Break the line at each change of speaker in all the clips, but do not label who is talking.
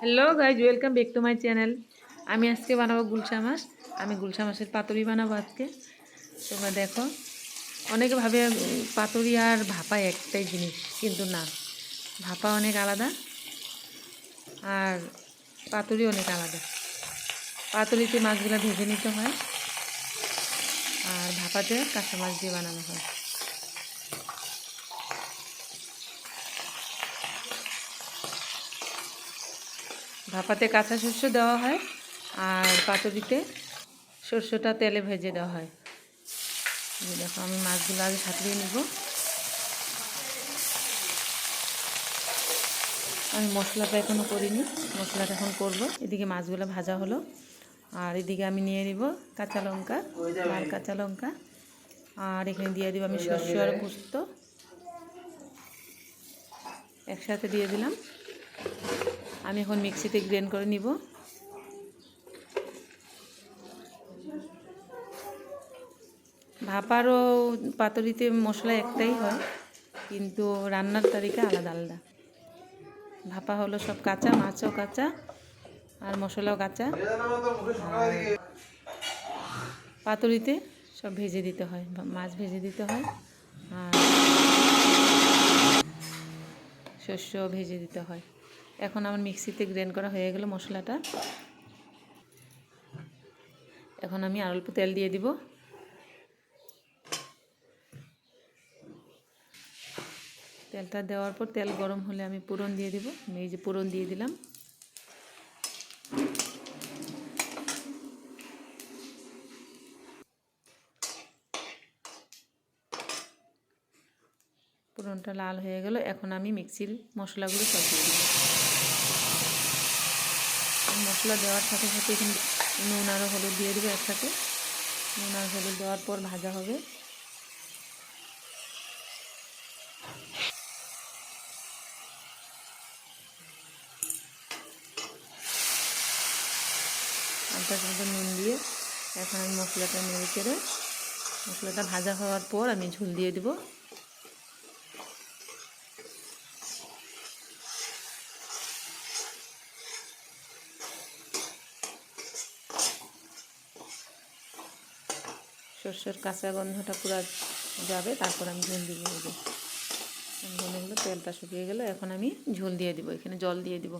Hello guys, welcome back to my channel. আমি আজকে বানাবো গুলশা মাছ। আমি গুলশা মাছের পাতুরি বানাবো আজকে। তোমরা দেখো, অনেকে ভাবে পাতুরি আর ভাপা একটাই জিনিস, কিন্তু না, ভাপা অনেক আলাদা আর পাতুরি অনেক আলাদা। পাতুরিতে মাছগুলো ভেজে নিতে হয় আর ভাপাতে কাঁচা মাছ দিয়ে বানানো হয়। ভাপাতে কাঁচা শস্য দেওয়া হয় আর পাতুরিতে শস্যটা তেলে ভেজে দেওয়া হয়। দেখো, আমি মাছগুলো আগে সাঁতরিয়ে নেব। আমি মশলাটা এখনও করিনি, মশলাটা এখন করব। এদিকে মাছগুলো ভাজা হলো আর এদিকে আমি নিয়ে নিব কাঁচা লঙ্কা, লাল কাঁচা লঙ্কা, আর এখানে দিয়ে দিব আমি শস্য আর পোস্ত একসাথে দিয়ে দিলাম। আমি এখন মিক্সিতে গ্রাইন্ড করে নিব। ভাপারও পাতুরিতে মশলা একটাই হয়, কিন্তু রান্নার তারিকা আলাদা আলাদা। ভাপা হলো সব কাঁচা, মাছও কাঁচা আর মশলাও কাঁচা। পাতুরিতে সব ভেজে দিতে হয়, মাছ ভেজে দিতে হয় আর শস্য ভেজে দিতে হয়। এখন আমার মিক্সিতে গ্রাইন্ড করা হয়ে গেল মশলাটা। এখন আমি আর অল্প তেল দিয়ে দিব। তেলটা দেওয়ার পর তেল গরম হলে আমি পুরন দিয়ে দিব। আমি এই যে পুরন দিয়ে দিলাম। পুরনটা লাল হয়ে গেল। এখন আমি মিক্সির মশলাগুলো সব দিয়ে দিব। মশলা দেওয়ার সাথে সাথে এখানে নুন আর হলুদ দিয়ে দেবো একসাথে। নুন আর হলুদ দেওয়ার পর ভাজা হবে। আন্দাজ মতো নুন দিয়ে এখন আমি মশলাটা নেড়ে চেড়ে, মশলাটা ভাজা হওয়ার পর আমি ঝোল দিয়ে দেবো। সর্ষের কাঁচা গন্ধটা পুরো যাবে, তারপর আমি ঝোল দিব। ধনে গেলো, তেলটা শুকিয়ে গেল। এখন আমি ঝোল দিয়ে দিব, এখানে জল দিয়ে দিব।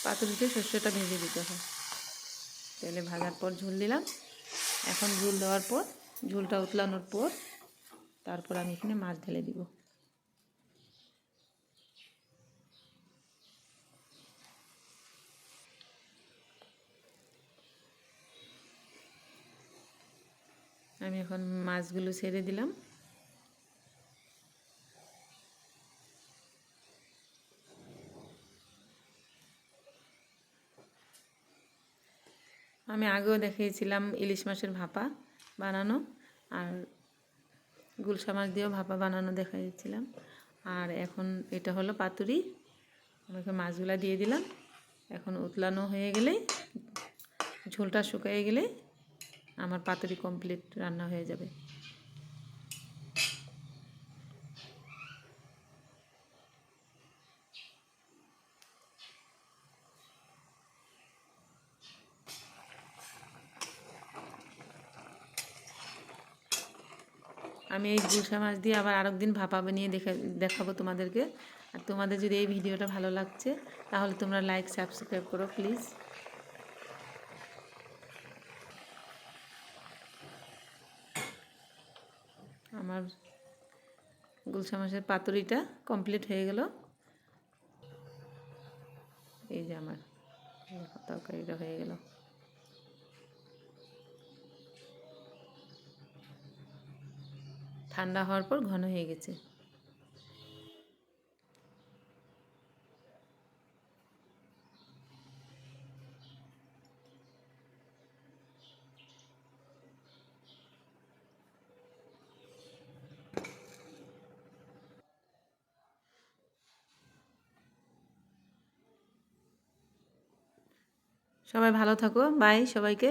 পাতুরিতে শস্যটা ভেজে দিতে হয়, তেলে ভাজার পর ঝোল দিলাম। এখন ঝোল দেওয়ার পর, ঝোলটা উতলানোর পর তারপর আমি এখানে মাছ ঢেলে দিব। আমি এখন মাছগুলো ছেড়ে দিলাম। আমি আগেও দেখিয়েছিলাম ইলিশ মাছের ভাপা বানানো আর গুলশা মাছ দিয়েও ভাপা বানানো দেখাইছিলাম। আর এখন এটা হলো পাতুরি। আমাকে মাছগুলো দিয়ে দিলাম। এখন উতলানো হয়ে গেলে, ঝোলটা শুকিয়ে গেলে আমার পাতুরি কমপ্লিট রান্না হয়ে যাবে। আমি এই গুলশা মাছ দিয়ে আবার আরেকদিন ভাপা বানিয়ে দেখাবো তোমাদেরকে। আর তোমাদের যদি এই ভিডিওটা ভালো লাগছে তাহলে তোমরা লাইক সাবস্ক্রাইব করো প্লিজ। আমার গুলশা মাছের পাতুরিটা কমপ্লিট হয়ে গেল। এই যে আমার তরকারিটা হয়ে গেল। ঠান্ডা হওয়ার পর ঘন হয়ে গেছে। সবাই ভালো থাকো, বাই সবাইকে।